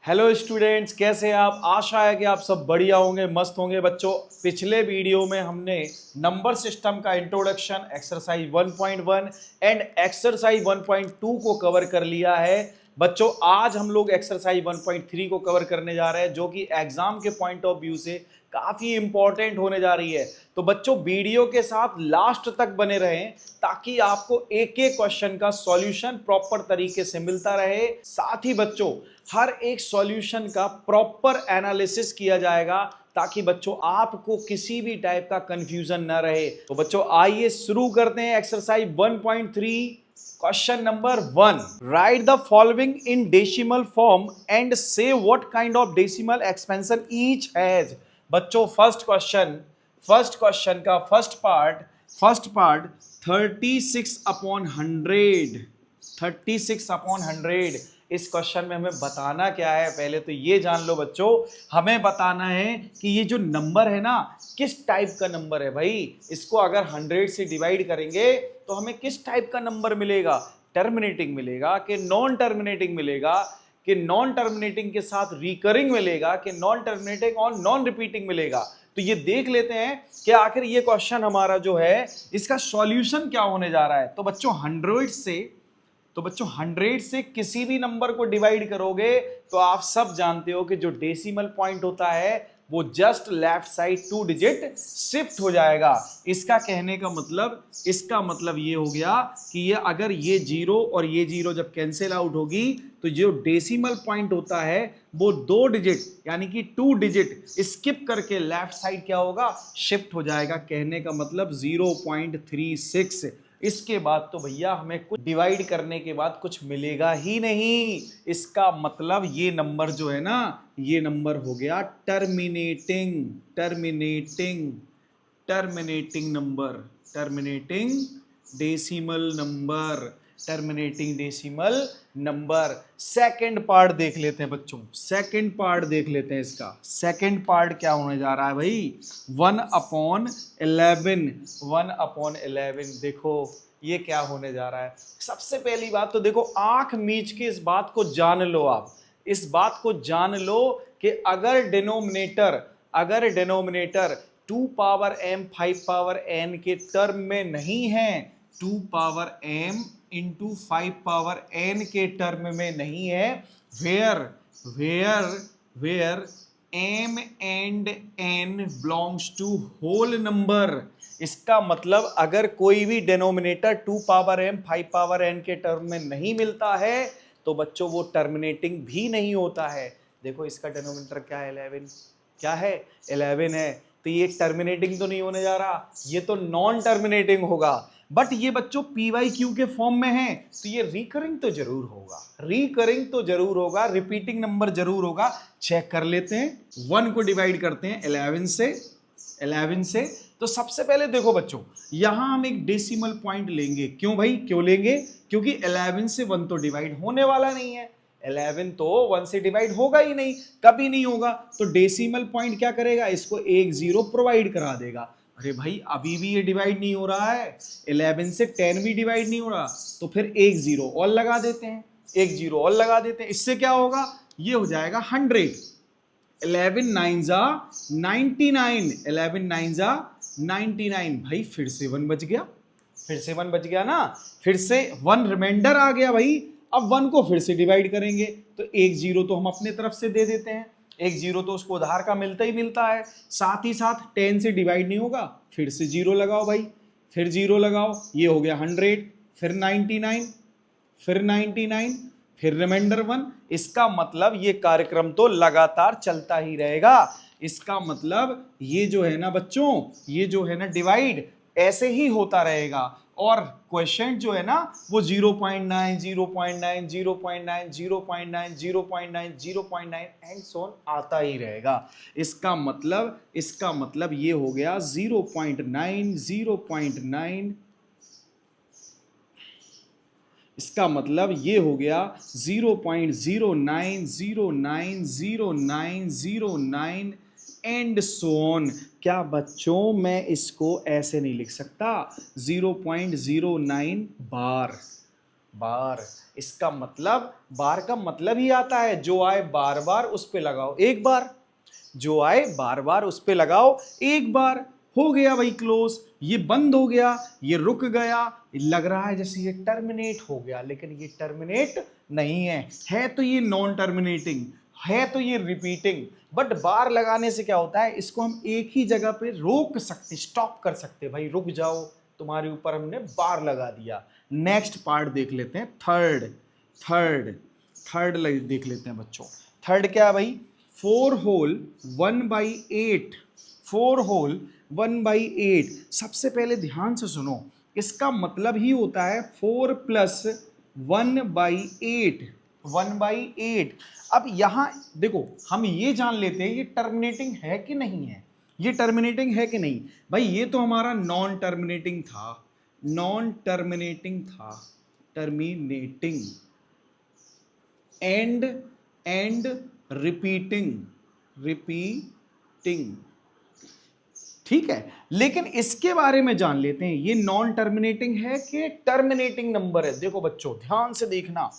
Hello students, कैसे हैं आप। आशा है कि आप सब बढ़िया होंगे, मस्त होंगे। बच्चों, पिछले वीडियो में हमने नंबर सिस्टम का इंट्रोडक्शन एक्सरसाइज 1.1 एंड एक्सरसाइज 1.2 को कवर कर लिया है। बच्चों, आज हम लोग एक्सरसाइज 1.3 को कवर करने जा रहे हैं, जो कि एग्जाम के पॉइंट ऑफ व्यू से काफी इंपॉर्टेंट होने जा रही है। तो बच्चों, वीडियो के साथ लास्ट तक बने रहें ताकि आपको एक एक क्वेश्चन का सॉल्यूशन प्रॉपर तरीके से मिलता रहे। साथ ही बच्चों, हर एक सॉल्यूशन का प्रॉपर एनालिसिस किया जाएगा ताकि बच्चों आपको किसी भी टाइप का कंफ्यूजन ना रहे। तो बच्चों, आइए शुरू करते हैं exercise 1.3। Question number 1, write the following in decimal form and say what kind of decimal expansion each has. बच्चों, फर्स्ट क्वेश्चन का फर्स्ट पार्ट 36/100। 36/100 इस क्वेश्चन में हमें बताना क्या है, पहले तो ये जान लो बच्चों। हमें बताना है कि ये जो नंबर है ना, किस टाइप का नंबर है भाई। इसको अगर 100 से डिवाइड करेंगे तो हमें किस टाइप का नंबर मिलेगा। टर्मिनेटिंग मिलेगा कि नॉन टर्मिनेटिंग मिलेगा, कि नॉन टर्मिनेटिंग के साथ रिकरिंग मिलेगा, कि नॉन टर्मिनेटिंग और नॉन रिपीटिंग मिलेगा। तो ये देख लेते हैं कि आखिर ये क्वेश्चन हमारा जो है इसका सॉल्यूशन क्या होने जा रहा है। तो बच्चों, 100 से किसी भी नंबर को डिवाइड करोगे तो आप सब जानते हो कि जो डेसिमल पॉइंट होता है वो just left side 2 digit shift हो जाएगा। इसका मतलब ये हो गया कि ये अगर ये जीरो और ये जीरो जब कैंसिल आउट होगी तो जो डेसिमल पॉइंट होता है वो 2 डिजिट यानी कि 2 डिजिट स्किप करके लेफ्ट साइड क्या होगा, शिफ्ट हो जाएगा। कहने का मतलब 0.36। इसके बाद तो भैया हमें कुछ डिवाइड करने के बाद कुछ मिलेगा ही नहीं। इसका मतलब ये नंबर जो है ना, ये नंबर हो गया टर्मिनेटिंग नंबर। सेकंड पार्ट देख लेते हैं बच्चों, इसका सेकंड पार्ट क्या होने जा रहा है भाई। 1/11। देखो ये क्या होने जा रहा है। सबसे पहली बात तो देखो, आंख मीच के इस बात को जान लो। आप इस बात को जान लो कि अगर denominator 2 power m 5 power n के टर्म में नहीं है, 2 power m into 5 power n के टर्म में नहीं है, where m and n belongs to whole number. इसका मतलब अगर कोई भी denominator 2 power m 5 power n के टर्म में नहीं मिलता है तो बच्चों वो टर्मिनेटिंग भी नहीं होता है। देखो इसका डिनोमिनेटर क्या है, 11 है। तो ये टर्मिनेटिंग तो नहीं होने जा रहा, ये तो नॉन टर्मिनेटिंग होगा। बट ये बच्चों PYQ के फॉर्म में है तो ये रिकरिंग तो जरूर होगा, रिपीटिंग नंबर जरूर होगा। चेक कर लेते हैं। 1 को डिवाइड करते हैं 11 से। तो सबसे पहले देखो बच्चों, यहां हम एक डेसिमल पॉइंट लेंगे। क्यों भाई, क्यों लेंगे? क्योंकि 11 से 1 तो डिवाइड होने वाला नहीं है। 11 तो 1 से डिवाइड होगा ही नहीं, कभी नहीं होगा। तो डेसिमल पॉइंट क्या करेगा, इसको एक जीरो प्रोवाइड करा देगा। अरे भाई, अभी भी ये डिवाइड नहीं हो रहा है, 11 से 10 भी डिवाइड नहीं हो रहा, तो फिर एक जीरो और लगा देते हैं, इससे क्या होगा, ये हो जाएगा 100। 11 9 जा 99 भाई, फिर से 1 बच गया ना, फिर से 1 रिमाइंडर आ गया भाई। अब 1 को फिर से डिवाइड करेंगे तो एक जीरो तो हम अपने तरफ से दे देते हैं, एक जीरो तो उसको उधार का मिलता ही मिलता है। साथ ही साथ 10 से डिवाइड नहीं होगा, फिर से जीरो लगाओ भाई, फिर जीरो लगाओ, ये हो गया 100, फिर 99, फिर रिमाइंडर 1। इसका मतलब ये कार्यक्रम तो लगातार चलता ही रहेगा। इसका मतलब ये जो है ना बच्चों, ये जो है ना डिवाइड ऐसे ही होता रहेगा। और क्वेश्चन जो है ना वो 0.9 0.9 0.9 0.9 0.9 0.9 एंड सो ऑन आता ही रहेगा। इसका मतलब ये हो गया 0.9 0.9। इसका मतलब ये हो गया 0.09090909 एंड सोन। क्या बच्चों, मैं इसको ऐसे नहीं लिख सकता 0.09 बार। इसका मतलब बार का मतलब ही आता है जो आए बार बार उस पे लगाओ एक बार, जो आए बार बार उस पे लगाओ एक बार। हो गया भाई क्लोज, ये बंद हो गया, ये रुक गया, लग रहा है जैसे ये टर्मिनेट हो गया, लेकिन ये टर्मिनेट नहीं है तो ये नॉन टर्मिनेटिंग, है तो ये रिपीटिंग। बट बार लगाने से क्या होता है, इसको हम एक ही जगह पे रोक सकते, स्टॉप कर सकते, भाई रुक जाओ, तुम्हारे ऊपर हमने बार लगा दिया। नेक्स्ट पार्ट देख लेते हैं, थर्ड देख लेते हैं बच्चों। थर्ड क्या है भाई, 4 होल 1/8, 4 होल 1/8। सबसे पहले ध्यान से सुनो, इसका मतलब ही होता है 4 + 1/8, 1/8। अब यहां देखो, हम ये जान लेते हैं ये टर्मिनेटिंग है कि नहीं है, ये टर्मिनेटिंग है कि नहीं। भाई ये तो हमारा नॉन टर्मिनेटिंग था, टर्मिनेटिंग एंड रिपीटिंग, ठीक है। लेकिन इसके बारे में जान लेते हैं, ये नॉन टर्मिनेटिंग है कि टर्मिनेटिंग नंबर है। देखो बच्चों ध्यान से देखना,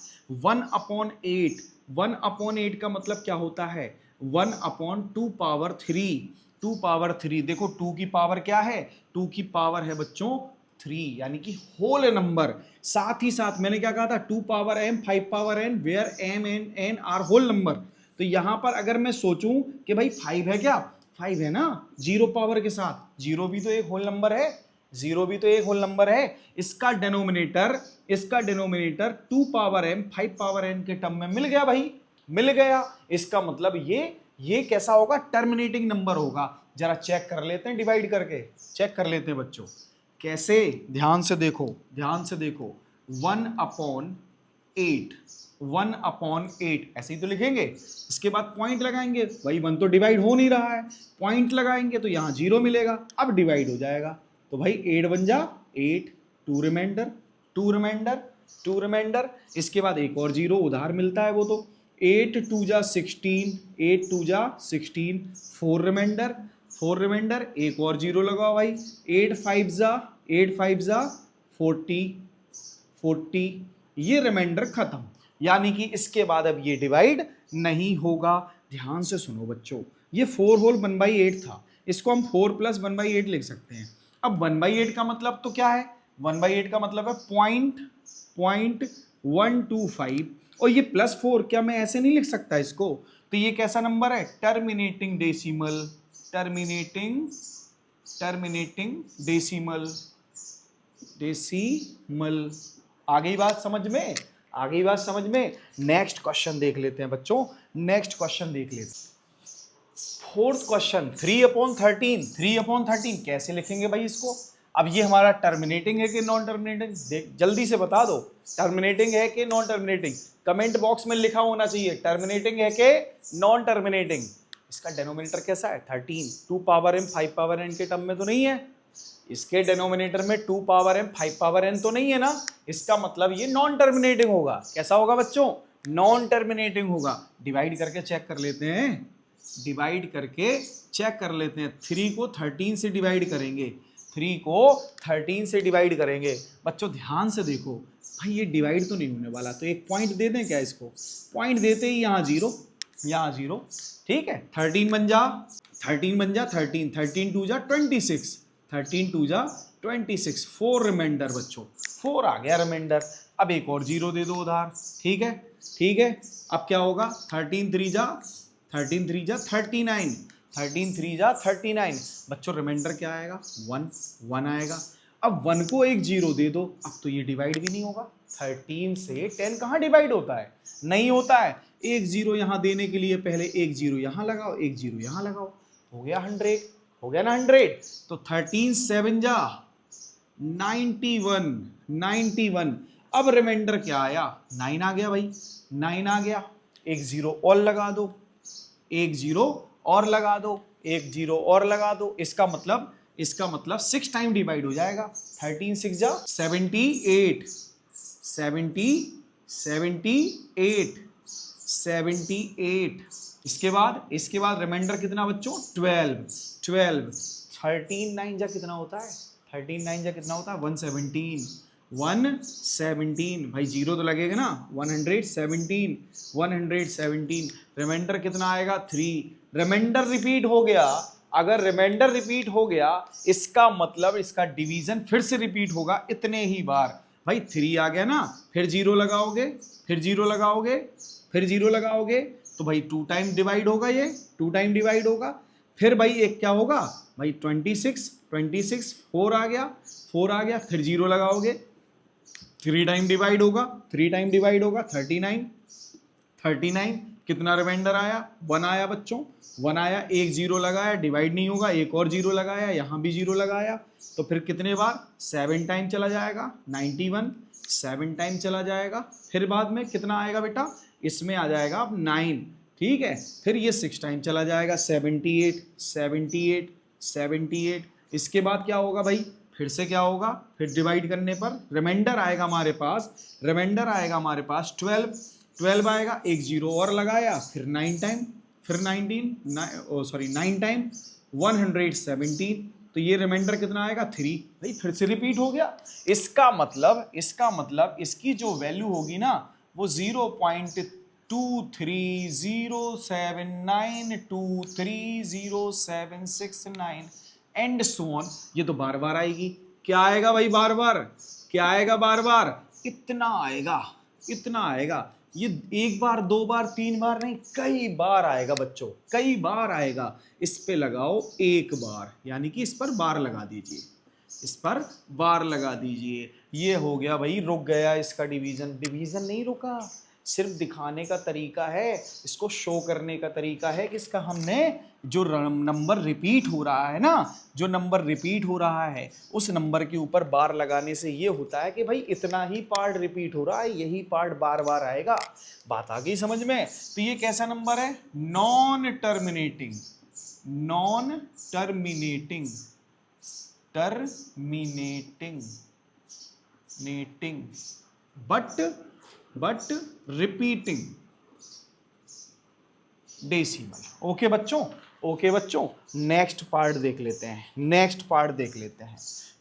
1/8, 1/8 का मतलब क्या होता है, 1/2 पावर 3, 2 पावर 3। देखो 2 की पावर क्या है, 2 की पावर है बच्चों 3, यानी कि होल नंबर। साथ ही साथ मैंने क्या कहा था, 2 power m, 5 power n, where m and n are whole number. तो यहां पर अगर मैं सोचूं कि भाई 5 है क्या, 5 है ना, 0 पावर के साथ, 0 भी तो एक होल नंबर है, 0 भी तो एक होल नंबर है। इसका denominator 2 power m, 5 power n के टर्म में मिल गया भाई, मिल गया। इसका मतलब ये कैसा होगा, टर्मिनेटिंग नंबर होगा। जरा चेक कर लेते हैं, डिवाइड करके चेक कर लेते हैं बच्चों। कैसे, ध्यान से देखो, 1/8 ऐसे ही तो लिखेंगे। इसके बाद पॉइंट लगाएंगे, भाई 1 तो डिवाइड हो नहीं रहा है, पॉइंट लगाएंगे तो यहां 0 मिलेगा, अब डिवाइड हो जाएगा। तो भाई 8 बन जा 8, 2 रिमाइंडर। इसके बाद एक और 0 उधार मिलता है, वो तो 8 2 जा 16, 8 2 जा 16, 4 रिमाइंडर, एक और 0 लगाओ भाई, 8 5 जा 40, ये रिमाइंडर खत्म। यानी कि इसके बाद अब ये डिवाइड नहीं होगा। ध्यान से सुनो बच्चों, ये 4 होल 1/8 था, इसको हम 4 + 1/8 लिख सकते हैं। अब 1/8 का मतलब तो क्या है, 1/8 का मतलब है 0.125, और ये +4, क्या मैं ऐसे नहीं लिख सकता इसको, तो ये कैसा नंबर है, टर्मिनेटिंग डेसिमल, डेसिमल। आ गई बात समझ में। नेक्स्ट क्वेश्चन देख लेते हैं बच्चों, फोर्थ क्वेश्चन, 3/13 कैसे लिखेंगे भाई इसको। अब ये हमारा टर्मिनेटिंग है कि नॉन टर्मिनेटिंग, जल्दी से बता दो, टर्मिनेटिंग है कि नॉन टर्मिनेटिंग, कमेंट बॉक्स में लिखा होना चाहिए, टर्मिनेटिंग है कि नॉन टर्मिनेटिंग। इसका डेनोमिनेटर कैसा है, 13, 2 पावर m, 5 पावर n के टर्म में तो नहीं है, इसके डेनोमिनेटर में 2 पावर m, 5 पावर n तो नहीं है ना, इसका मतलब ये नॉन टर्मिनेटिंग होगा। कैसा होगा बच्चों, नॉन टर्मिनेटिंग होगा। डिवाइड करके चेक कर लेते हैं, 3 को 13 से डिवाइड करेंगे, बच्चों ध्यान से देखो, भाई ये डिवाइड तो नहीं होने वाला, तो एक पॉइंट दे दें क्या इसको, पॉइंट देते ही यहाँ 0, ठीक है। 13 बन जा 13, 13 2 जा 26, 13 2 जा 26, 4 रिमाइंडर बच्चों, 4 आ गया रिमाइंडर। अब एक और 0 दे दो उधार, ठीक है। अब क्या होगा, 13 3 जा 39, 13 3 जा 39, बच्चों रिमाइंडर क्या आएगा, 1 आएगा। अब 1 को एक 0 दे दो, अब तो ये डिवाइड भी नहीं होगा। 13 से 10 कहाँ डिवाइड होता है, नहीं होता है। एक 0 यहाँ देने के लिए पहले एक 0 यहाँ लगाओ, एक 0 यहाँ लगाओ, हो गया 100, हो गया ना 100। तो 13 7 जा 91। अब रिमाइंडर क्या आया, 9 आ गया भाई, 9 आ गया। एक 0 और लगा दो, एक 0 और लगा दो, इसका मतलब 6 टाइम डिवाइड हो जाएगा। 13 6 जा 78, 78। इसके बाद रिमाइंडर कितना बच्चों, 12। 13 9 जा कितना होता है, 117, 117 भाई जीरो तो लगेगा ना, 117 रिमाइंडर कितना आएगा 3। रिमाइंडर रिपीट हो गया, अगर रिमाइंडर रिपीट हो गया इसका मतलब इसका डिवीजन फिर से रिपीट होगा इतने ही बार। भाई 3 आ गया ना, फिर जीरो लगाओगे, फिर जीरो लगाओगे, फिर जीरो लगाओगे तो भाई 2 टाइम डिवाइड होगा, ये 2 टाइम डिवाइड होगा। फिर भाई एक क्या होगा भाई 26 4 आ गया, 4 आ गया, फिर जीरो लगाओगे, 3 टाइम डिवाइड होगा, 3 टाइम डिवाइड होगा 39 कितना रिमाइंडर आया 1 आया बच्चों, 1 आया, एक जीरो लगाया, डिवाइड नहीं होगा, एक और जीरो लगाया, यहाँ भी जीरो लगाया, तो फिर कितने बार 7 टाइम चला जाएगा 91, 7 टाइम चला जाएगा। फिर बाद में कितना आएगा बेटा, इसमें आ जाएगा अब 9, ठीक है। फिर ये 6 टाइम चला जाएगा 78। इसके बाद क्या होगा भाई, फिर से क्या होगा, फिर डिवाइड करने पर रिमाइंडर आएगा हमारे पास, 12 आएगा, एक जीरो और लगाया, फिर 9 टाइम, फिर 9 टाइम 117, तो ये रिमाइंडर कितना आएगा 3। भाई फिर से रिपीट हो गया, इसका मतलब इसकी जो वैल्यू होगी ना वो 0.2307923076 एंड सो ऑन। ये तो बार बार आएगी, क्या आएगा भाई बार बार, क्या आएगा बार बार, इतना आएगा। ये एक बार, दो बार, तीन बार नहीं, कई बार आएगा बच्चों, कई बार आएगा। इस पे लगाओ एक बार, यानी कि इस पर बार लगा दीजिए, इस पर बार लगा दीजिए। ये हो गया भाई, रुक गया इसका डिवीजन। डिवीजन नहीं रुका, सिर्फ दिखाने का तरीका है, इसको शो करने का तरीका है कि इसका हमने जो नंबर रिपीट हो रहा है ना, जो नंबर रिपीट हो रहा है उस नंबर के ऊपर बार लगाने से ये होता है कि भाई इतना ही पार्ट रिपीट हो रहा है, यही पार्ट बार बार आएगा। बात आ गई समझ में। तो ये कैसा नंबर है, non terminating but repeating decimal. Okay बच्चों, नेक्स्ट पार्ट देख लेते हैं,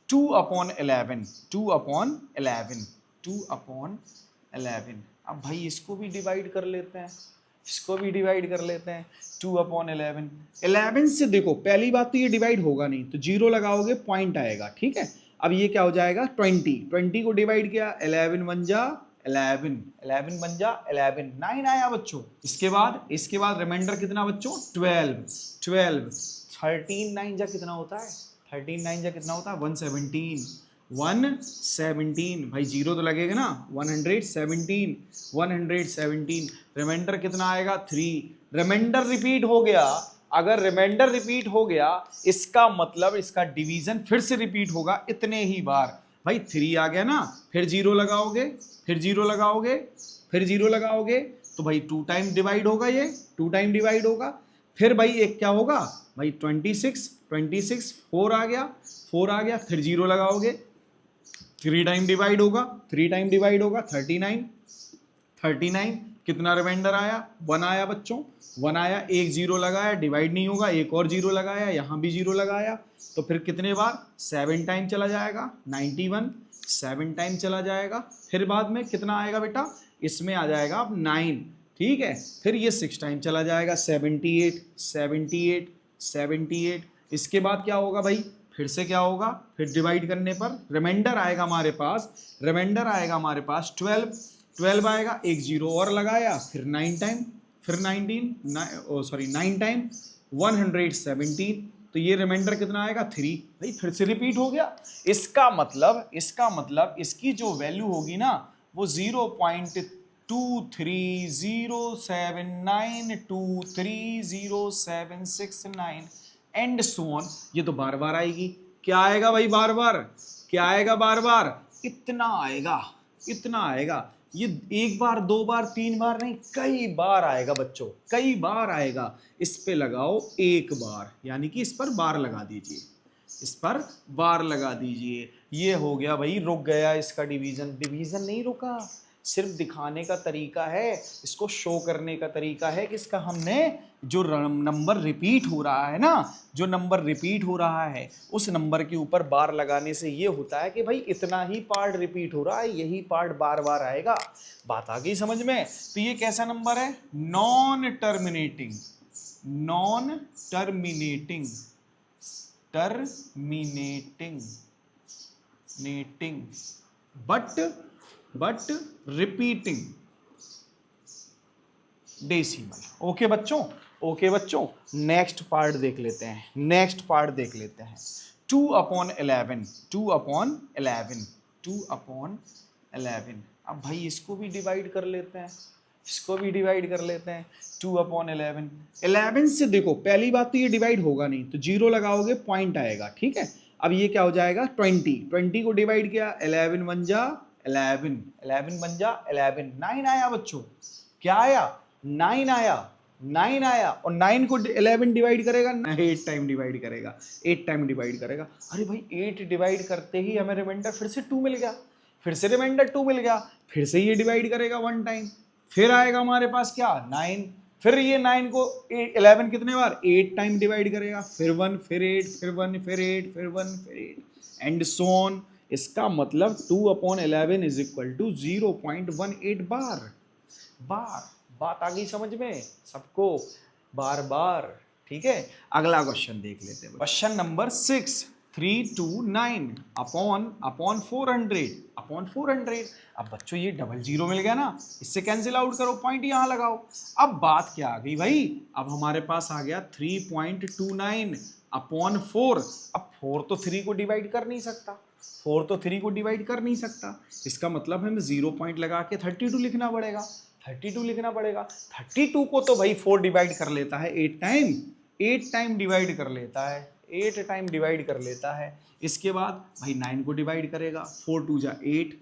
2/11। अब भाई इसको भी डिवाइड कर लेते हैं, 2/11। 11 से देखो, पहली बात तो ये डिवाइड होगा नहीं, तो जीरो लगाओगे पॉइंट आएगा, ठीक है। अब ये क्या हो जाएगा 20 को डिवाइड किया, 11 बन जा 11 बन जा 11, 9 आया बच्चों। इसके बाद रिमाइंडर कितना बच्चों 12। 13 9 जा कितना होता है, 117 भाई जीरो तो लगेगा ना, 117 रिमाइंडर कितना आएगा 3। रिमाइंडर रिपीट हो गया, अगर रिमाइंडर रिपीट हो गया इसका मतलब इसका डिवीजन फिर से रिपीट होगा इतने ही बार। भाई 3 आ गया ना, फिर जीरो लगाओगे, फिर जीरो लगाओगे तो भाई 2 टाइम डिवाइड होगा, ये 2 टाइम डिवाइड होगा। फिर भाई एक क्या होगा भाई 26 4 आ गया, फिर जीरो लगाओगे, 3 टाइम डिवाइड होगा, 39 कितना रिमाइंडर आया 1 आया बच्चों, 1 आया, एक जीरो लगाया, डिवाइड नहीं होगा, एक और जीरो लगाया, यहाँ भी जीरो लगाया, तो फिर कितने बार 7 टाइम चला जाएगा 91, 7 टाइम चला जाएगा। फिर बाद में कितना आएगा बेटा, इसमें आ जाएगा अब 9, ठीक है। फिर ये 6 टाइम चला जाएगा 78। इसके बाद क्या होगा भाई, फिर से क्या होगा, फिर डिवाइड करने पर रिमाइंडर आएगा हमारे पास, 12 आएगा, एक जीरो और लगाया, फिर 9 टाइम, फिर 9 टाइम 117, तो ये रिमाइंडर कितना आएगा 3। भाई फिर से रिपीट हो गया, इसका मतलब इसकी जो वैल्यू होगी ना वो 0.2307923076 एंड सो ऑन। ये तो बार बार आएगी, क्या आएगा भाई बार बार, इतना आएगा। ये एक बार, दो बार, तीन बार नहीं, कई बार आएगा बच्चों, कई बार आएगा। इस पे लगाओ एक बार, यानी कि इस पर बार लगा दीजिए, ये हो गया भाई, रुक गया इसका डिवीजन। डिवीजन नहीं रुका, सिर्फ दिखाने का तरीका है, इसको शो करने का तरीका है कि इसका हमने जो नंबर रिपीट हो रहा है ना, जो नंबर रिपीट हो रहा है उस नंबर के ऊपर बार लगाने से ये होता है कि भाई इतना ही पार्ट रिपीट हो रहा है, यही पार्ट बार बार आएगा। बात आ गई समझ में? तो ये कैसा नंबर है? Non terminating, non terminating, terminating netting but repeating decimal. Okay बच्चों, ओके बच्चों, नेक्स्ट पार्ट देख लेते हैं, नेक्स्ट पार्ट देख लेते हैं। 2/11, 2/11, 2/11। अब भाई इसको भी डिवाइड कर लेते हैं, इसको भी डिवाइड कर लेते हैं। 2/11, 11 से देखो पहली बात तो ये डिवाइड होगा नहीं, तो 0 लगाओगे पॉइंट आएगा, ठीक है। अब ये क्या हो जाएगा? 20 को डिवाइड किया, 11 बन जा 11, 11 बन जा 11, 9 आया बच्चों। क्या आया? 9 आया, 9 आया। और 9 को 11 डिवाइड करेगा, 8 टाइम डिवाइड करेगा, 8 टाइम डिवाइड करेगा। अरे भाई 8 डिवाइड करते ही हमें रिमाइंडर फिर से 2 मिल गया, फिर से रिमाइंडर 2 मिल गया, फिर से ये डिवाइड करेगा 1 टाइम, फिर आएगा हमारे पास क्या? 9, फिर ये 9 को 11 कितने बार? 8 टाइम डिवाइड करेगा, फिर 1, फिर 8, फिर 1, फिर 8, फिर 1, फिर 8 एंड सो ऑन। इसका मतलब 2/11 इज इक्वल टू 0.18 बार। बात आ गई समझ में सबको? बार बार, ठीक है। अगला क्वेश्चन देख लेते हैं, क्वेश्चन नंबर 6। 329 अपॉन 400। अब बच्चों ये डबल जीरो मिल गया ना, इससे कैंसिल आउट करो, पॉइंट यहां लगाओ। अब बात क्या आ गई भाई? अब हमारे पास आ गया 3.29 अपॉन 4। अब 4 तो 3 को डिवाइड कर नहीं सकता, 4 तो 3 को डिवाइड कर नहीं सकता। इसका मतलब हमें 0 पॉइंट लगा के 32 लिखना पड़ेगा, 32 लिखना पड़ेगा। 32 को तो भाई 4 डिवाइड कर लेता है 8 टाइम, 8 टाइम डिवाइड कर लेता है, 8 टाइम डिवाइड कर लेता है। इसके बाद भाई 9 को डिवाइड करेगा, 4 2 जा 8,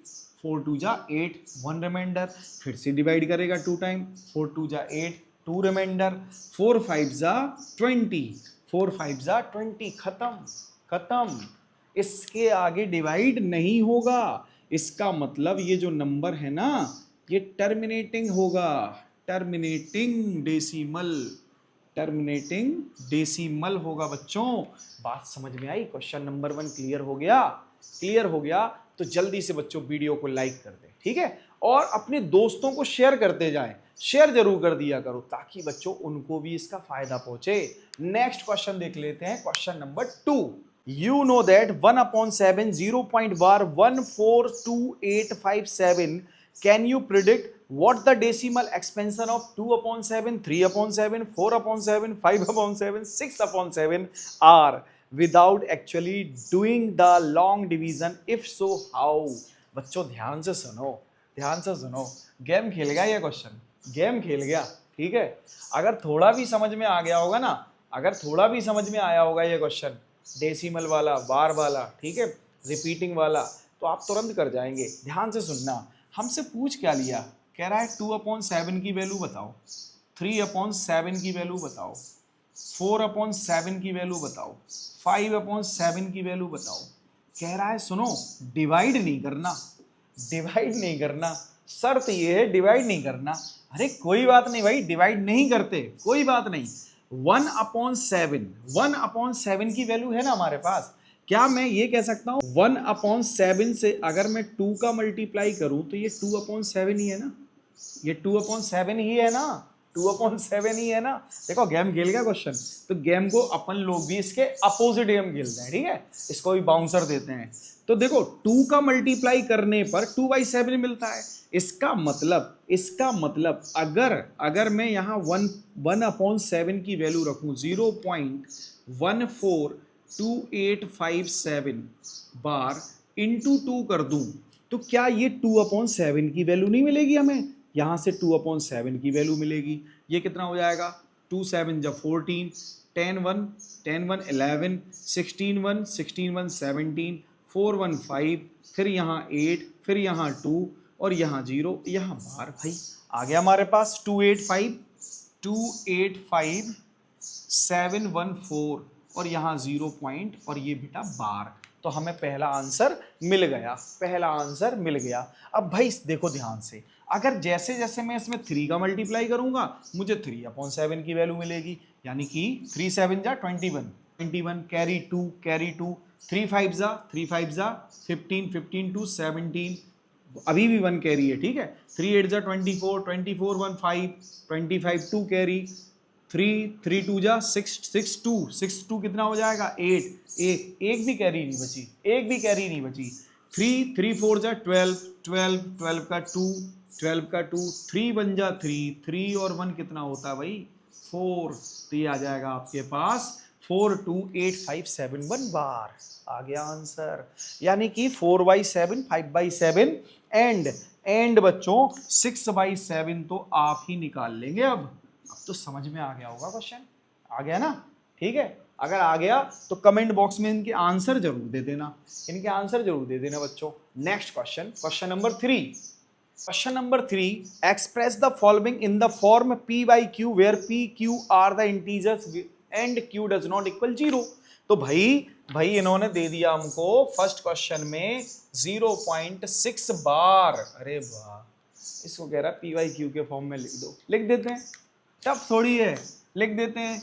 4 2 जा 8, 1 रिमाइंडर, फिर से डिवाइड करेगा 2 टाइम, 4 2 जा 8, 2 रिमाइंडर, 4 5 जा 20, 4 5 जा 20, खत्म। इसके आगे डिवाइड नहीं होगा। इसका मतलब ये जो नंबर है ना, ये टर्मिनेटिंग होगा, टर्मिनेटिंग डेसिमल होगा बच्चों। बात समझ में आई? क्वेश्चन नंबर 1 क्लियर हो गया? क्लियर हो गया तो जल्दी से बच्चों वीडियो को लाइक कर दें, ठीक है, और अपने दोस्तों को शेयर करते जाएं, शेयर जरूर कर दिया करो ताकि बच्चों उनको भी इसका फायदा पहुंचे। नेक्स्ट क्वेश्चन देख लेते हैं, question number 2। You know that 1/7 0.1142857. Can you predict what the decimal expansion of 2/7, 3/7, 4/7, 5/7, 6/7 are without actually doing the long division? If so, how? बच्चों ध्यान से सुनो, ध्यान से सुनो। गेम खेल गया ये क्वेश्चन, गेम खेल गया, ठीक है। अगर थोड़ा भी समझ में आ गया होगा ना, अगर थोड़ा भी समझ में आया होगा ये क्वेश्चन, डेसिमल वाला, बार वाला, ठीक है, रिपीटिंग वाला, तो आप तुरंत कर जाएंगे। ध्यान से सुनना। हमसे पूछ क्या लिया? कह रहा है 2/7 की वैल्यू बताओ, 3/7 की वैल्यू बताओ, 4/7 की वैल्यू बताओ, 5/7 की वैल्यू बताओ। कह रहा है सुनो, डिवाइड नहीं करना, डिवाइड नहीं करना, शर्त ये है डिवाइड नहीं करना। अरे कोई बात नहीं भाई, डिवाइड नहीं करते, कोई बात नहीं। 1/7 की वैल्यू है ना हमारे पास। क्या मैं ये कह सकता हूं 1/7 से अगर मैं 2 का मल्टीप्लाई करूं तो ये 2/7 ही है ना, ये 2/7 ही है ना, 2/7 ही है ना। देखो गेम खेल गया क्वेश्चन, तो गेम को अपन लोग भी इसके अपोजिट गेम खेलते हैं, ठीक है, इसको भी बाउंसर देते हैं। तो देखो 2 का मल्टीप्लाई करने पर 2/7 मिलता है। इसका मतलब अगर मैं यहाँ 1/7 की वैल्यू रखूं 0.14285 बार इंटू 2 कर दूं, तो क्या ये 2/7 की वैल्यू नहीं मिलेगी हमें? यहाँ से 2/7 की वैल्यू मिलेगी। ये कितना हो जाएगा? 2 7 जब 14, 10 1 11, 16 1 17, 4 1 5, फिर यहाँ 8, फिर यहाँ 2 और यहाँ 0, यहाँ बार। भाई आ गया हमारे पास 285 714 और यहाँ 0 पॉइंट और ये बेटा बार। तो हमें पहला आंसर मिल गया, पहला आंसर मिल गया। अब भाई देखो ध्यान से, अगर जैसे जैसे मैं इसमें 3 का मल्टीप्लाई करूंगा मुझे 3/7 की वैल्यू मिलेगी, यानी कि 3 7 जा 21 कैरी 2 3 5 जा 15 15 2 17, अभी भी 1 कैरी है, ठीक है। 3 8 जा 24 24 1 5 25 2 कैरी, 3 2 जा 6 2 कितना हो जाएगा 8 एक भी कैरी नहीं बची, एक भी कैरी नहीं बची। 3 4 जा 12 का 2 3 1 जा 3 और 1 कितना होता है भाई 4, तो ये आ जाएगा आपके पास 428 बार आ गया आंसर। यानी कि 4/7 5/7 एंड बच्चों 6/7 तो आप ही निकाल लेंगे। अब तो समझ में आ गया होगा, क्वेश्चन आ गया ना, ठीक है। अगर आ गया तो कमेंट बॉक्स में इनके आंसर जरूर दे देना, इनके आंसर जरूर दे देना बच्चों। Next question, question number 3। Question number 3, express the following in the form p by q where p q are the integers and q does not equal 0। तो भाई इन्होंने दे दिया हमको फर्स्ट क्वेश्चन में 0.6 बार। अरे वाह, इसको कह रहा p by q के फॉर्म में लिख दो, लिख देते हैं, टफ थोड़ी है, लिख देते हैं।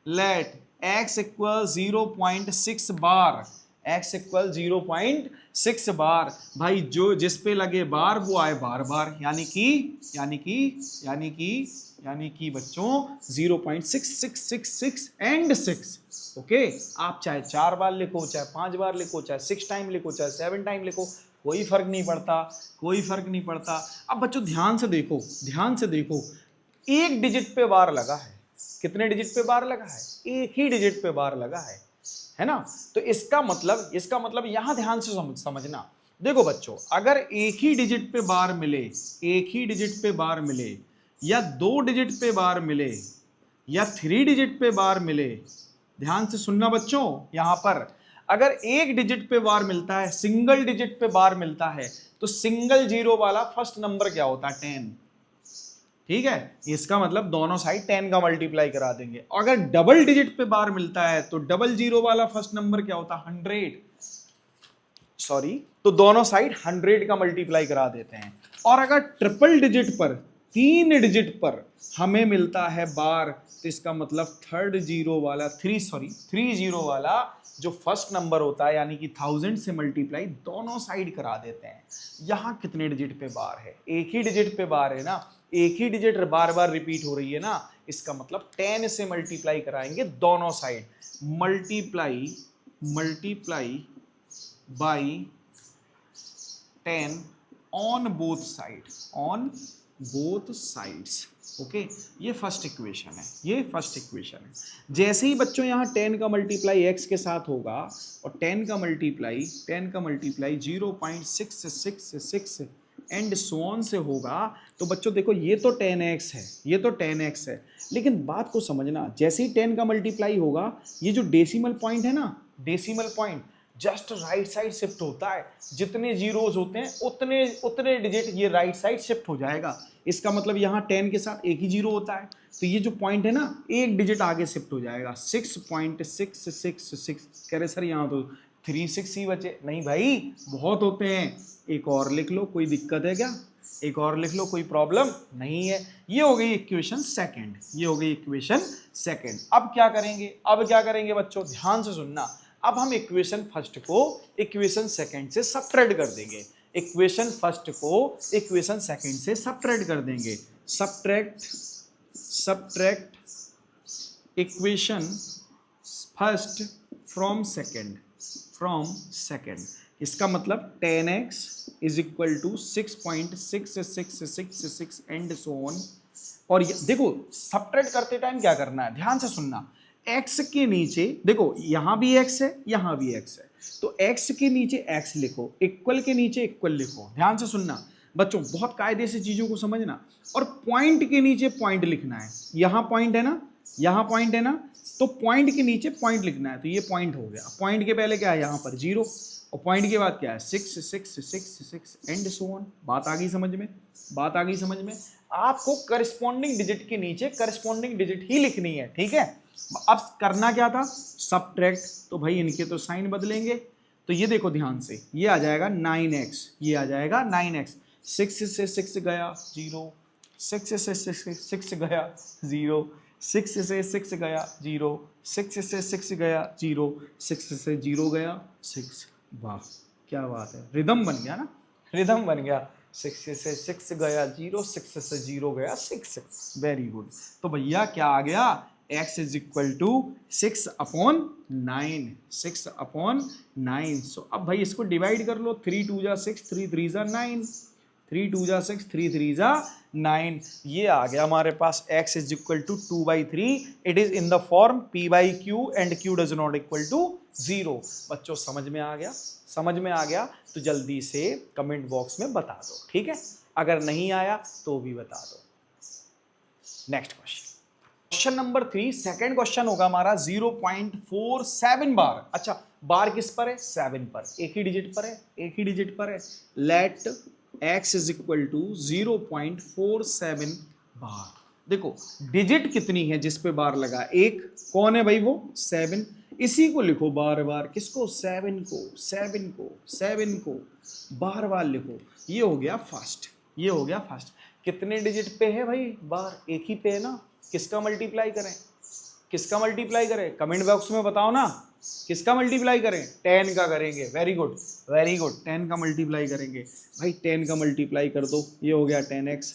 लेट x इक्वल 0.6 बार, x इक्वल 0.6 बार। भाई जो जिस पे लगे बार वो आए बार बार, यानी कि बच्चों 0.6666 एंड 6। ओके, आप चाहे 4 बार लिखो, चाहे 5 बार लिखो, चाहे 6 टाइम लिखो, चाहे 7 टाइम लिखो, कोई फर्क नहीं पड़ता। अब बच्चों ध्यान से देखो, एक डिजिट पे बार लगा है, कितने डिजिट पे बार लगा है, एक ही डिजिट पे बार लगा है ना। तो इसका मतलब यहां ध्यान से समझना। देखो बच्चों, अगर एक ही डिजिट पे बार मिले या 2 डिजिट पे बार मिले या 3 डिजिट पे बार मिले, ध्यान से सुनना बच्चों। यहां पर अगर एक डिजिट पे बार मिलता है, सिंगल डिजिट पे बार मिलता है, तो सिंगल जीरो वाला फर्स्ट नंबर क्या होता है 10, ठीक है। इसका मतलब दोनों साइड 10 का मल्टीप्लाई करा देंगे। अगर डबल डिजिट पे बार मिलता है तो डबल जीरो वाला फर्स्ट नंबर क्या होता है 100, तो दोनों साइड 100 का मल्टीप्लाई करा देते हैं। और अगर ट्रिपल डिजिट पर, 3 डिजिट पर हमें मिलता है बार, तो इसका मतलब 3 जीरो वाला जो फर्स्ट नंबर होता है, यानी कि 1000 से मल्टीप्लाई दोनों साइड करा देते हैं। यहां कितने डिजिट पे बार है, एक ही डिजिट पे बार है ना, एक ही डिजिट बार बार रिपीट हो रही है ना, इसका मतलब 10 से मल्टीप्लाई कराएंगे दोनों side, multiply by 10 on both sides. Okay, ये फर्स्ट इक्वेशन है। जैसे ही बच्चों यहाँ 10 का मल्टीप्लाई x के साथ होगा और 10 का मल्टीप्लाई 0.666 एंड सो ऑन से होगा, तो बच्चों देखो ये तो 10x है, लेकिन बात को समझना, जैसे ही 10 का मल्टीप्लाई होगा, ये जो डेसिमल पॉइंट है ना, decimal point just right side shift होता है। जितने जीरोस होते हैं उतने डिजिट ये राइट साइड शिफ्ट हो जाएगा। इसका मतलब यहाँ 10 के साथ एक ही जीरो होता है, तो ये जो पॉइंट है ना, एक डिजिट आगे शिफ्ट हो जाएगा। 6.666 कह रहे सर यहाँ तो 36 ही बचे। नहीं भाई, बहुत होते हैं, एक और लिख लो, कोई दिक्कत है क्या, एक और लिख लो, कोई प्रॉब्लम नहीं है। ये हो गई इक्वेशन सेकंड। अब क्या करेंगे बच्चों, ध्यान से सुनना। अब हम इक्वेशन फर्स्ट को इक्वेशन सेकंड से सब्ट्रैक्ट कर देंगे, इक्वेशन फर्स्ट को इक्वेशन सेकंड से सब्ट्रैक्ट कर देंगे। Subtract equation first from second. इसका मतलब 10x is equal to 6.6666 and so on. और देखो सब्ट्रैक्ट करते टाइम क्या करना है, ध्यान से सुनना। x के नीचे देखो, यहां भी x है, यहां भी x है, तो x के नीचे x लिखो, इक्वल के नीचे इक्वल लिखो। ध्यान से सुनना बच्चों, बहुत कायदे से चीजों को समझना। और पॉइंट के नीचे पॉइंट लिखना है। यहां पॉइंट है ना, तो पॉइंट के नीचे पॉइंट लिखना है। तो ये पॉइंट हो गया, पॉइंट के पहले क्या है यहाँ पर 0, और पॉइंट के बाद क्या है 6 एंड सो ऑन। बात आ गई समझ में। आपको करस्पॉन्डिंग डिजिट के नीचे करस्पॉन्डिंग डिजिट ही लिखनी है, ठीक है। अब करना क्या था, सबट्रैक्ट, तो भाई इनके तो साइन बदलेंगे। तो ये देखो ध्यान से, ये आ जाएगा 9x, ये आ जाएगा 9x। 6 से 6 गया 0, 6 से 6 गया 0, 6 से 6 गया 0, 6 से 6 गया 0, 6 से 0 गया 6। वाह क्या बात है, रिदम बन गया ना, रिदम बन गया। 6 से 6 गया 0, 6 से 0 गया 6। Very good. तो भैया क्या आ गया, x इज इक्वल टू 6/9, 6/9। सो अब भाई इसको डिवाइड कर लो, 3 2 जा 6, 3 3 जा 9, 3 2 जा 6, 3 3 जा 9। ये आ गया हमारे पास x is equal to 2/3। It is in the form p/q and q does not equal to 0। बच्चों समझ में आ गया, समझ में आ गया तो जल्दी से कमेंट बॉक्स में बता दो, ठीक है। अगर नहीं आया तो भी बता दो। Next question number 3, second question होगा हमारा 0.47 बार। अच्छा बार किस पर है, 7 पर, एक ही डिजिट पर है, एक ही डिजिट पर है। Let x is equal to 0.47 bar. देखो डिजिट कितनी है जिस पे बार लगा, एक, कौन है भाई वो, 7। इसी को लिखो बार बार, किसको, 7 को, 7 को, 7 को बार बार लिखो। ये हो गया फर्स्ट, ये हो गया फर्स्ट। कितने डिजिट पे है भाई बार, एक ही पे है ना। किसका मल्टीप्लाई करें, किसका मल्टीप्लाई करें, कमेंट बॉक्स में बताओ ना, किसका मल्टीप्लाई करें, 10 का करेंगे। वेरी गुड, वेरी गुड, 10 का मल्टीप्लाई करेंगे। भाई 10 का मल्टीप्लाई कर दो, ये हो गया 10x।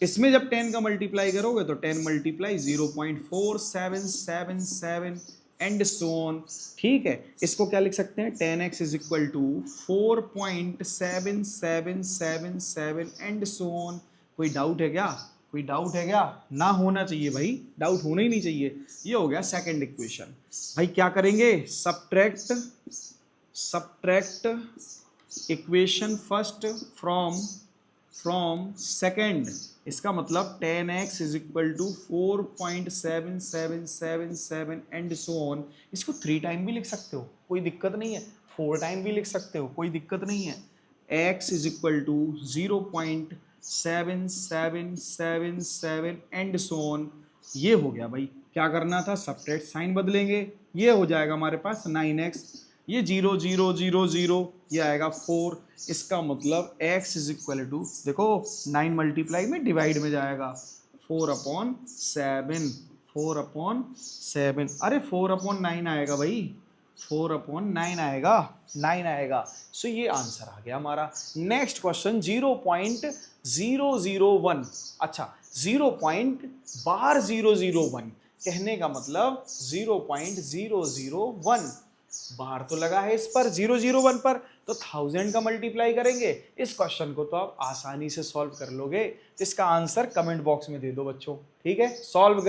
इसमें जब 10 का मल्टीप्लाई करोगे तो 10 मल्टीप्लाई 0.4777 एंड सो ऑन। ठीक है, इसको क्या लिख सकते हैं, 10x is equal to 4.7777 and so on. कोई डाउट है क्या, कोई डाउट है क्या, ना होना चाहिए भाई, डाउट होना ही नहीं चाहिए। ये हो गया सेकंड इक्वेशन। भाई क्या करेंगे, subtract, subtract equation first from second. इसका मतलब 10x is equal to 4.7777 and so on. इसको 3 टाइम भी लिख सकते हो, कोई दिक्कत नहीं है, 4 टाइम भी लिख सकते हो, कोई दिक्कत नहीं है। x is equal to 0.7777 and so on. ये हो गया भाई, क्या करना था, सब्ट्रैक्ट, साइन बदलेंगे। ये हो जाएगा हमारे पास 9x, ये 0 0 0 0, ये आएगा 4। इसका मतलब x इज इक्वल टू, देखो 9 मल्टीप्लाई में डिवाइड में जाएगा, 4/7, 4/7। अरे 4/9 आएगा भाई, 4/9 आएगा, 9 आएगा। सो ये आंसर आ गया हमारा। Next question 0.001। अच्छा 0.001 कहने का मतलब 0.001 बार तो लगा है इस पर 001 पर, तो 1000 का मल्टीप्लाई करेंगे। इस क्वेश्चन को तो आप आसानी से सॉल्व कर लोगे। इसका आंसर कमेंट बॉक्स में दे दो बच्चों, ठीक है। सॉल्व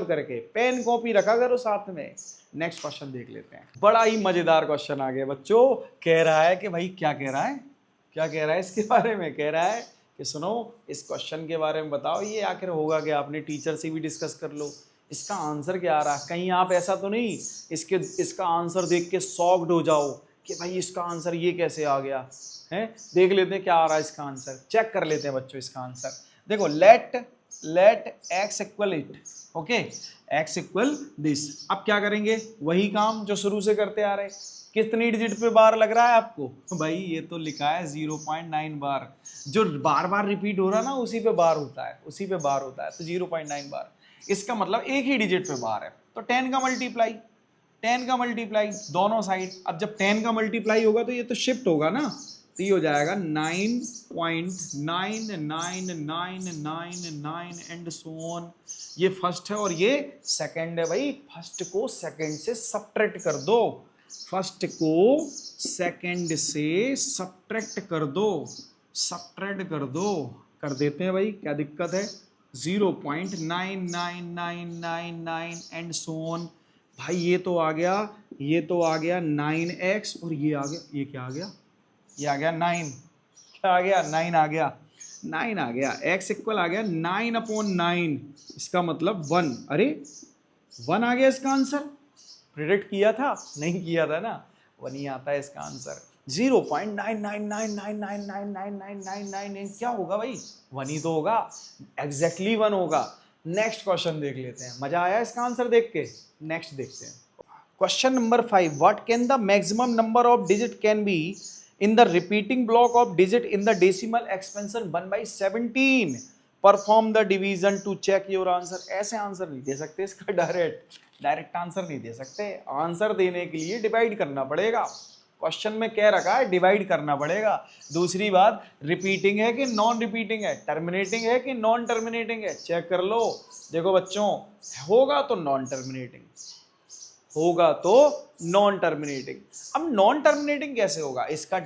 करके पेन कॉपी रखा करो साथ में। नेक्स्ट क्वेश्चन देख लेते हैं। बड़ा ही मजेदार क्वेश्चन आ गया बच्चों। कह रहा है कि भाई क्या कह रहा है, क्या कह रहा है इसके बारे में, कह रहा है कि सुनो इस क्वेश्चन के बारे में बताओ, ये आखिर होगा क्या, आपने टीचर से भी डिस्कस कर लो, इसका आंसर क्या आ रहा है। कहीं आप ऐसा तो नहीं इसका आंसर देख के शॉक्ड हो जाओ कि भाई इसका आंसर ये कैसे आ गया है। देख लेते हैं क्या आ रहा है इसका आंसर, चेक कर लेते हैं बच्चों इसका आंसर। देखो let x equal it, okay, x equal this. अब क्या करेंगे, वही काम जो शुरू से करते आ रहे। कितनी डिजिट पे बार लग रहा है आपको, भाई ये तो लिखा है 0.9 बार। जो बार बार रिपीट हो रहा है ना उसी पे बार होता है, उसी पे बार होता है, तो 0.9 बार। इसका मतलब एक ही डिजिट पे बार है, तो 10 का मल्टीप्लाई, 10 का मल्टीप्लाई दोनों साइड। अब जब 10 का मल्टीप्लाई होगा तो ये तो शिफ्ट होगा ना, तो ये हो जाएगा 9.999999 एंड सो ऑन। ये फर्स्ट है और ये सेकंड है। भाई फर्स्ट को सेकंड से सब्ट्रैक्ट कर दो, फर्स्ट को सेकंड से सब्ट्रैक्ट कर दो, सब्ट्रैक्ट कर दो। कर देते हैं भाई, क्या दिक्कत है। 0.99999 एंड सो ऑन। भाई ये तो आ गया, ये तो आ गया 9x और ये आ गया, ये क्या आ गया, ये आ गया 9। क्या आ गया, 9 आ गया, 9 आ गया। x इक्वल आ गया 9/9। इसका मतलब 1। अरे 1 आ गया इसका आंसर। प्रेडिक्ट किया था, नहीं किया था ना, 1 ही आता है इसका आंसर। 0.999999999 क्या होगा भाई, 1 ही तो होगा, एग्जैक्टली 1 होगा। नेक्स्ट क्वेश्चन देख लेते हैं, मजा आया इसका आंसर देख के। नेक्स्ट देखते हैं question number 5, what can the maximum number of digit can be in the repeating block of digit in the decimal expansion 1/17, perform the division to check your answer. ऐसे आंसर नहीं दे सकते इसका, direct answer नहीं दे सकते। Answer देने के लिए डिवाइड करना पड़ेगा, क्वेश्चन में कह रखा है डिवाइड करना पड़ेगा। दूसरी बात, रिपीटिंग है कि नॉन रिपीटिंग है, टर्मिनेटिंग है कि नॉन टर्मिनेटिंग है, चेक कर लो। देखो बच्चों, होगा तो नॉन टर्मिनेटिंग, होगा तो नॉन टर्मिनेटिंग। अब नॉन टर्मिनेटिंग कैसे होगा? इसका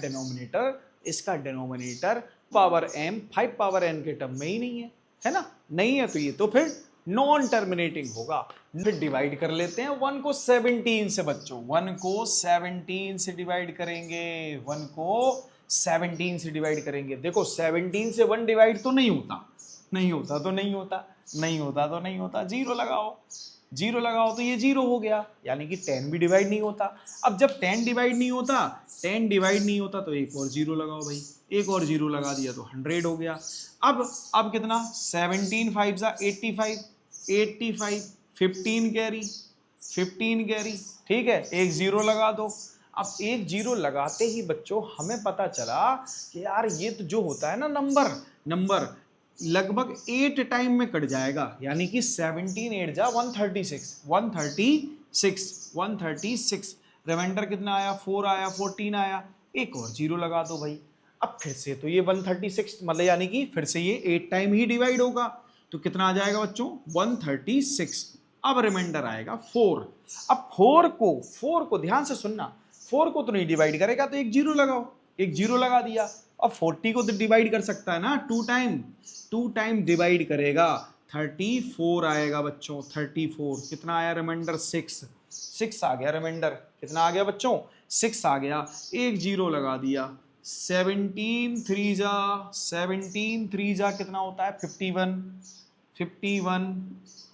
denominator power m 5 power n के टर्म में ही नहीं है ना, नहीं है तो ये तो फिर नॉन टर्मिनेटिंग होगा। फिर डिवाइड कर लेते हैं 1 को 17 से बच्चों, 1 को 17 से डिवाइड करेंगे, 1 को 17 से डिवाइड करेंगे। देखो 17 से 1 डिवाइड तो नहीं होता, नहीं होता तो नहीं होता, नहीं होता तो नहीं होता, जीरो लगाओ, जीरो लगाओ तो ये जीरो हो गया, यानी कि 10 भी डिवाइड नहीं होता। अब जब 10 डिवाइड नहीं होता, 10 डिवाइड नहीं होता तो एक और जीरो लगाओ भाई, एक और जीरो लगा दिया तो 100 हो गया। अब कितना, 17 5 जा 85, 85 15 कैरी, 15 कैरी, ठीक है, एक जीरो लगा दो। अब एक जीरो लगाते ही बच्चों हमें पता चला कि यार ये तो जो होता है ना नंबर लगभग 8 टाइम में कट जाएगा, यानी कि 17 8 जा 136, रिमाइंडर कितना आया, 4 आया, 14 आया, एक और जीरो लगा दो भाई। अब फिर से तो ये 136 मतलब यानी कि फिर से ये 8 टाइम ही डिवाइड होगा, तो कितना आ जाएगा बच्चों, 136। अब रिमाइंडर आएगा 4। अब 4 को ध्यान से सुनना, 4 को तो नहीं डिवाइड करेगा तो एक जीरो लगाओ, एक जीरो लगा दिया। अब 40 को तो डिवाइड कर सकता है ना, 2 टाइम डिवाइड करेगा, 34 आएगा बच्चों, 34 कितना आया, रिमाइंडर 6 आ गया, रिमाइंडर कितना आ गया बच्चों, 6 आ गया, एक जीरो लगा दिया। 17 3 जा कितना होता है, 51,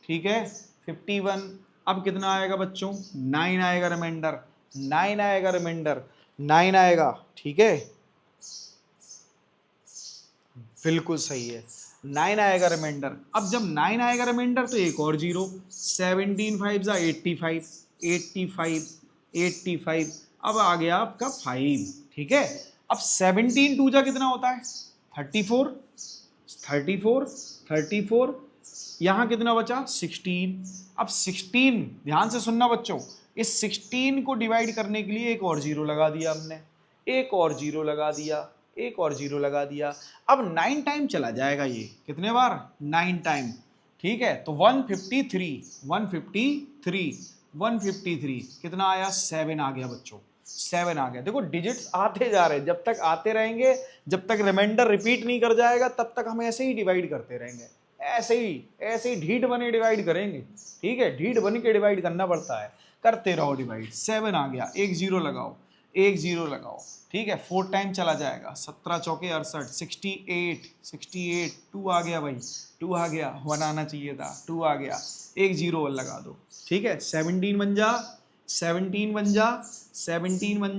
ठीक है 51। अब कितना आएगा बच्चों, 9 आएगा, रिमाइंडर 9 आएगा, रिमाइंडर 9 आएगा, ठीक है बिल्कुल सही है, 9 आएगा रिमाइंडर। अब जब 9 आएगा रिमाइंडर तो एक और जीरो, 17 5 जा 85, अब आ गया आपका 5, ठीक है। अब 17 2 जा कितना होता है, 34, यहाँ कितना बचा, 16। अब 16 ध्यान से सुनना बच्चों, इस 16 को डिवाइड करने के लिए एक और जीरो लगा दिया हमने, एक और जीरो लगा दिया, अब 9 टाइम चला जाएगा, ये कितने बार, 9 टाइम, ठीक है। तो 153 कितना आया, 7 आ गया बच्चों, 7 आ गया। देखो डिजिट्स आते जा रहे हैं, जब तक आते रहेंगे, जब तक रिमाइंडर रिपीट नहीं कर जाएगा तब तक हम ऐसे ही डिवाइड करते रहेंगे, ऐसे ही ढीठ बने डिवाइड करेंगे, ठीक है, ढीठ बन के डिवाइड करना पड़ता है, करते रहो डिवाइड। 7 आ गया, एक जीरो लगाओ, ठीक है, 4 टाइम चला जाएगा, 17 चौके 68, 68 2 आ गया भाई, 2 आ गया, 1 आना चाहिए था, 2 आ गया, एक जीरो और लगा दो, ठीक है। 17 बन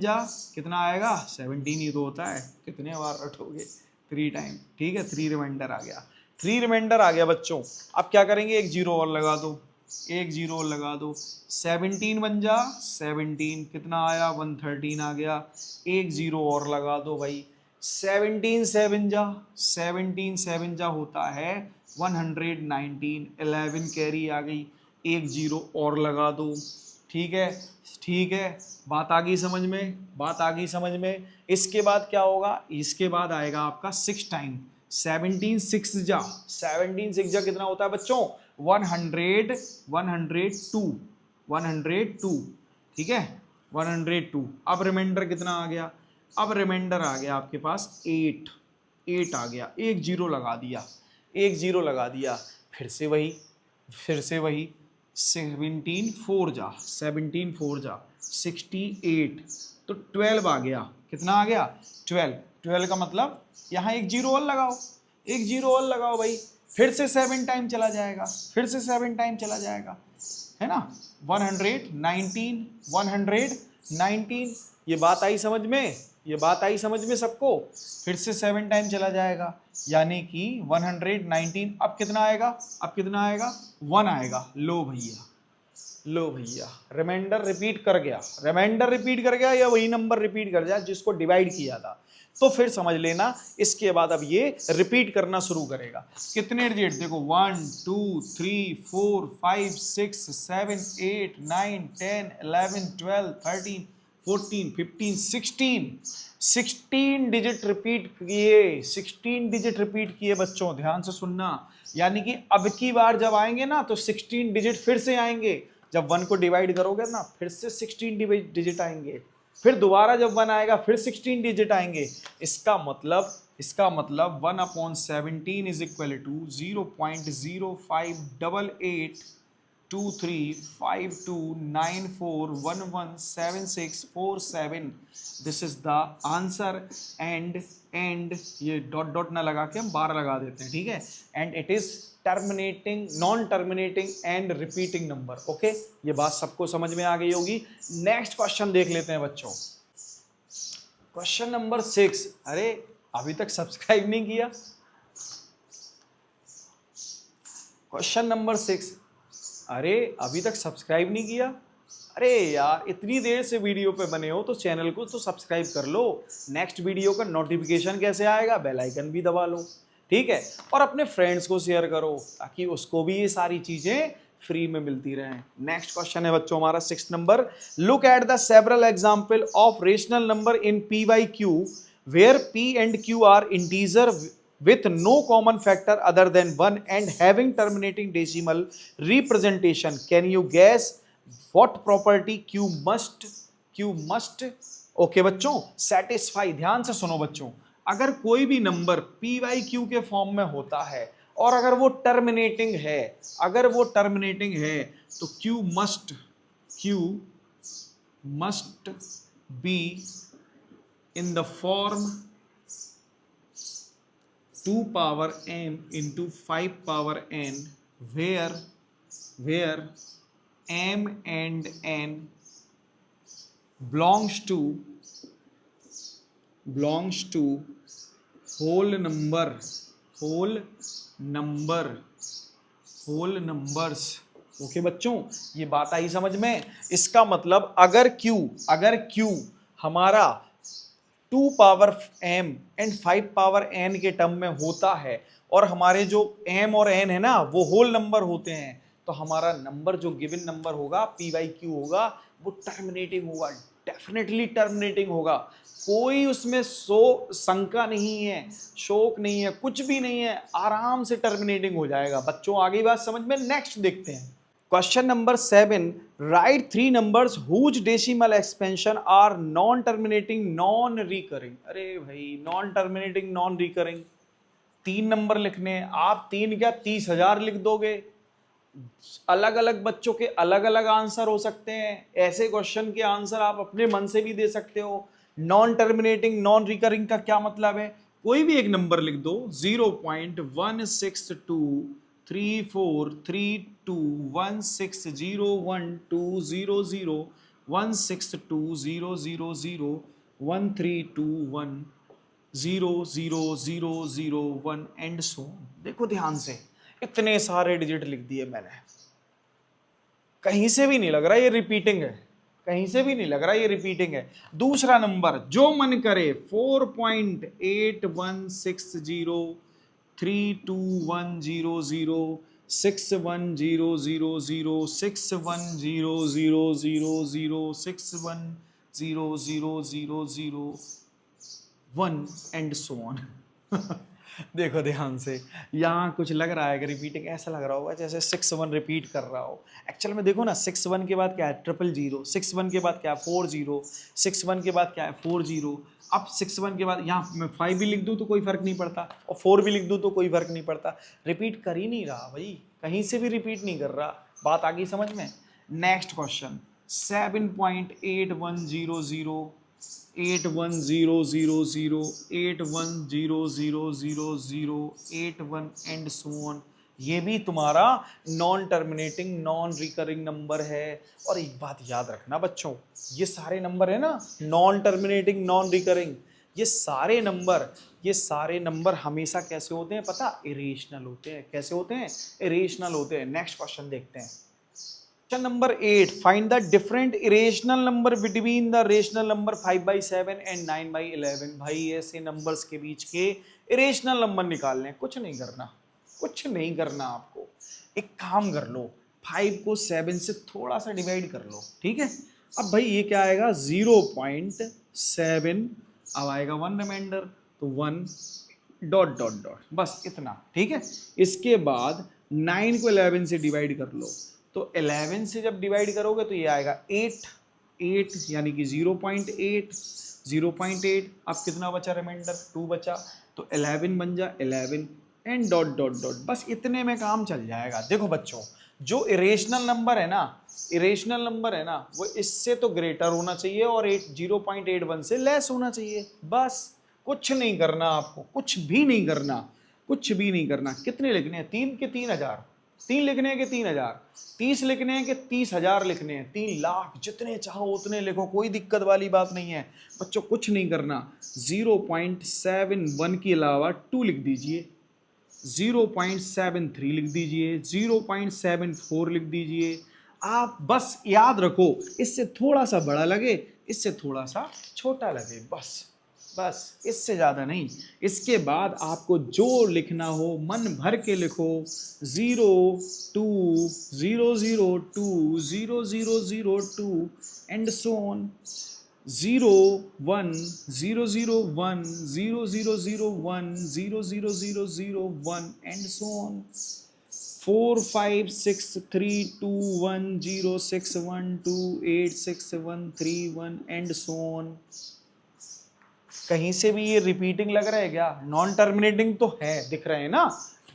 जा कितना आएगा, 17 ही तो होता है, कितने बार रटोगे, 3 टाइम, ठीक है, 3 रिमाइंडर आ गया, 3 रिमाइंडर आ गया बच्चों। अब क्या करेंगे, एक जीरो और लगा दो, 17 बन जा, 17 कितना आया, 113 आ गया, एक जीरो और लगा दो भाई। 17 7 जा होता है 119, 11 कैरी आ गई, एक जीरो और लगा दो, ठीक है, बात आ गई समझ में। इसके बाद क्या होगा, इसके बाद आएगा आपका 6 टाइम, 17 6 जा कितना होता है बच्चों, 102, ठीक है, 102। अब रिमाइंडर कितना आ गया, अब रिमाइंडर आ गया आपके पास 8 आ गया, एक जीरो लगा दिया, फिर से वही 17 4 जा 68, तो 12 आ गया, कितना आ गया, 12 का मतलब यहाँ एक जीरो और लगाओ भाई, फिर से 7 टाइम चला जाएगा, है ना। 119, ये बात आई समझ में, ये बात आई समझ में सबको? फिर से 7 टाइम चला जाएगा, यानी कि 119। अब कितना आएगा? अब कितना आएगा? 1 आएगा। लो भैया, लो भैया, रिमाइंडर रिपीट कर गया, रिमाइंडर रिपीट कर गया या वही नंबर रिपीट कर जाए जिसको डिवाइड किया था। तो फिर समझ लेना इसके बाद अब ये रिपीट करना शुरू करेगा। कितने डिजिट देखो, 1 2 3 4 5 6 7 8 9 10 11 12 13 14 15 16 डिजिट रिपीट किए, 16 डिजिट रिपीट किए बच्चों, ध्यान से सुनना। यानी कि अब की बार जब आएंगे ना तो 16 डिजिट फिर से आएंगे। जब 1 को डिवाइड करोगे ना फिर से 16 डिजिट आएंगे, फिर दोबारा जब 1 आएगा फिर 16 डिजिट आएंगे। इसका मतलब 1/17 is equal to 0.0588235294117647। This is the answer. And ये डॉट डॉट ना लगा के हम 12 लगा देते हैं, ठीक है। And it is terminating, non terminating and repeating number. Okay, ये बात सबको समझ में आ गई होगी। नेक्स्ट क्वेश्चन देख लेते हैं बच्चों, क्वेश्चन नंबर 6। अरे अभी तक सब्सक्राइब नहीं किया? क्वेश्चन नंबर 6, अरे अभी तक सब्सक्राइब नहीं किया? अरे यार, इतनी देर से वीडियो पे बने हो तो चैनल को तो सब्सक्राइब कर लो। नेक्स्ट वीडियो का नोटिफिकेशन कैसे आएगा? बेल आइकन भी दबा लो, ठीक है। और अपने फ्रेंड्स को शेयर करो ताकि उसको भी ये सारी चीजें फ्री में मिलती रहें। नेक्स्ट क्वेश्चन है बच्चों हमारा 6 number. Look at the several example of rational number in P by Q where P and Q are integer with no common factor other than 1 and having terminating decimal representation. Can you guess what property q must okay बच्चों satisfy? ध्यान से सुनो बच्चों, अगर कोई भी number p by q के form में होता है और अगर वो टर्मिनेटिंग है, तो q must be in the form 2 power m into 5 power n where m and n belongs to whole numbers। Okay बच्चों, ये बात आई समझ में? इसका मतलब अगर Q हमारा 2 power m and 5 power n के टर्म में होता है और हमारे जो m और n है ना वो होल नंबर होते हैं, तो हमारा नंबर जो गिवन नंबर होगा p बाई क्यू होगा वो टर्मिनेटिंग होगा, डेफिनेटली टर्मिनेटिंग होगा। कोई उसमें शंका नहीं है, शोक नहीं है, कुछ भी नहीं है, आराम से टर्मिनेटिंग हो जाएगा। बच्चों आगे बात समझ में? नेक्स्ट देखते हैं question number 7। Right 3 numbers whose decimal expansion are non terminating non recurring. अरे भाई, non terminating non recurring 3 number लिखने, आप 3 क्या 30,000 लिख दोगे। अलग अलग बच्चों के अलग अलग आंसर हो सकते हैं। ऐसे क्वेश्चन के आंसर आप अपने मन से भी दे सकते हो। नॉन टर्मिनेटिंग नॉन रिकरिंग का क्या मतलब है? कोई भी एक नंबर लिख दो, 0.162342160010001321000001 एंड सो। देखो ध्यान से, इतने सारे डिजिट लिख दिए मैंने, कहीं से भी नहीं लग रहा ये रिपीटिंग है, कहीं से भी नहीं लग रहा ये रिपीटिंग है। दूसरा नंबर जो मन करे 4.8160310061000061000001 एंड सो ऑन। देखो ध्यान से, यहाँ कुछ लग रहा है कि रिपीटिंग, ऐसा लग रहा होगा जैसे 61 रिपीट कर रहा हो। एक्चुअल में देखो ना, 61 के बाद क्या है 000, 61 के बाद क्या है 40, 61 के बाद क्या है 40। अब 61 के बाद यहाँ मैं 5 भी लिख दूँ तो कोई फर्क नहीं पड़ता और 4 भी लिख दूँ तो कोई फर्क नहीं पड़ता। रिपीट कर ही नहीं रहा भाई, कहीं से भी रिपीट नहीं कर रहा। बात आ गई समझ में? Next question 7.8100 810000 810000 81 and so on ये भी तुम्हारा non terminating non recurring number है। और एक बात याद रखना बच्चों, ये सारे नंबर है ना नॉन टर्मिनेटिंग नॉन रिकरिंग, ये सारे नंबर हमेशा कैसे होते हैं पता, इरेशनल होते हैं। कैसे होते हैं, इरेशनल होते हैं। नेक्स्ट क्वेश्चन देखते हैं, question number 8, find the different irrational number between the rational number 5/7 and 9/11। भाई ऐसे नंबर्स के बीच के इरेशनल नंबर निकालने, कुछ नहीं करना, कुछ नहीं करना आपको। एक काम कर लो, 5 को 7 से थोड़ा सा डिवाइड कर लो, ठीक है। अब भाई ये क्या आएगा 0.7, अब आएगा 1 रिमाइंडर, तो 1 डॉट डॉट डॉट, बस इतना, ठीक है। इसके बाद 9 को 11 से डिवाइड कर लो, तो 11 से जब डिवाइड करोगे तो ये आएगा 8 यानी कि 0.8। अब कितना बचा रिमाइंडर, 2 बचा, तो 11 बन जा 11 एंड डॉट डॉट डॉट, बस इतने में काम चल जाएगा। देखो बच्चों, जो इरेशनल नंबर है ना, वो इससे तो ग्रेटर होना चाहिए और 0.81 से लेस होना चाहिए। बस कुछ नहीं करना आपको, कुछ भी नहीं करना। कितने लिखने हैं, 3 के 3000, 3 लिखने हैं कि 3000, 30 लिखने हैं कि 30,000 लिखने हैं, 3 लाख, जितने चाहो उतने लिखो, कोई दिक्कत वाली बात नहीं है बच्चों। कुछ नहीं करना, 0.71 के अलावा 2 लिख दीजिए, 0.73 लिख दीजिए, 0.74 लिख दीजिए। आप बस याद रखो, इससे थोड़ा सा बड़ा लगे, इससे थोड़ा सा छोटा लगे, बस इससे ज़्यादा नहीं। इसके बाद आपको जो लिखना हो मन भर के लिखो, 0 2 0 0 2 0 0 0 2 and so on, 0 1 0 0 1 0 0 0 1 0 0 0 0 1 and so on, 4 5 6 3 2 1 0 6 1 2 8 6 1 3 1 and so on. कहीं से भी ये रिपीटिंग लग रहा है क्या, नॉन टर्मिनेटिंग तो है, दिख रहे हैं ना,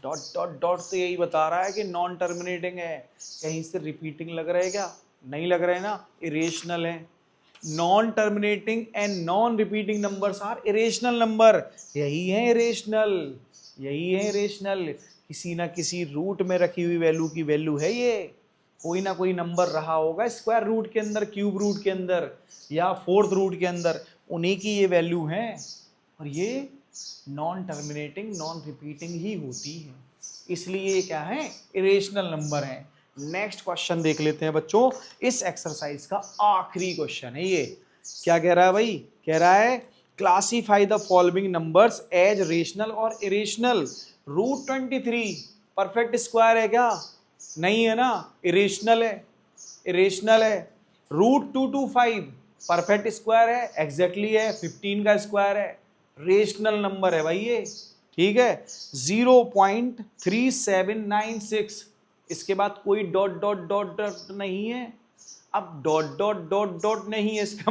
डॉट डॉट डॉट तो यही बता रहा है कि नॉन टर्मिनेटिंग है। कहीं से रिपीटिंग लग रहा है क्या, नहीं लग रहा है ना, इरेशनल है। Non terminating and non repeating numbers are irrational number, यही है इरेशनल। किसी ना किसी रूट में रखी हुई वैल्यू की वैल्यू है ये, कोई ना कोई नंबर रहा होगा स्क्वायर रूट के अंदर, क्यूब रूट के अंदर या फोर्थ रूट के अंदर, उन्हीं की ये वैल्यू है, और ये नॉन टर्मिनेटिंग नॉन रिपीटिंग ही होती है, इसलिए ये क्या है, इरेशनल नंबर है। नेक्स्ट क्वेश्चन देख लेते हैं बच्चों, इस एक्सरसाइज का आखिरी क्वेश्चन है ये। क्या कह रहा है भाई, कह रहा है classify the following numbers as rational और इरेशनल। रूट 23 परफेक्ट स्क्वायर है क्या, नहीं है ना, इरेशनल है। रूट 225 परफेक्ट स्क्वायर है, एग्जैक्टली है, 15 का स्क्वायर है, रेशनल नंबर है भाई ये, ठीक है। 0.3796, इसके बाद कोई डॉट डॉट डॉट डॉट नहीं है। अब डॉट डॉट डॉट डॉट नहीं है, इसका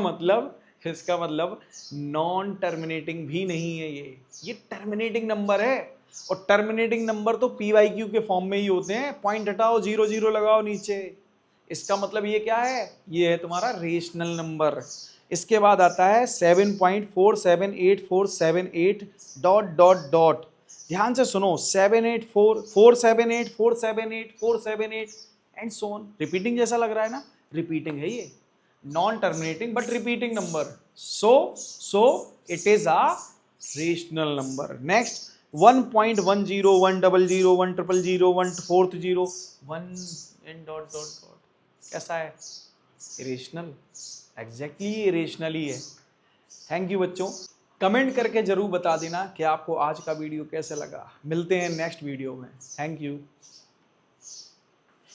मतलब नॉन टर्मिनेटिंग भी नहीं है, ये टर्मिनेटिंग नंबर है। और टर्मिनेटिंग नंबर तो PYQ के फॉर्म में ही होते हैं, पॉइंट हटाओ, 0 0 लगाओ नीचे, इसका मतलब ये क्या है, ये है तुम्हारा रेशनल नंबर। इसके बाद आता है 7.478478 डॉट डॉट डॉट, ध्यान से सुनो, 784 478 478 478 एंड सो ऑन। रिपीटिंग जैसा लग रहा है ना, रिपीटिंग है ये, non terminating but repeating number, so it is a rational number. Next 1.10 100 100 100 140 1 and dot dot dot, कैसा है, इरेशनल, एग्जैक्टली इरेशनल ही है। थैंक यू बच्चों, कमेंट करके जरूर बता देना कि आपको आज का वीडियो कैसे लगा। मिलते हैं नेक्स्ट वीडियो में, थैंक यू।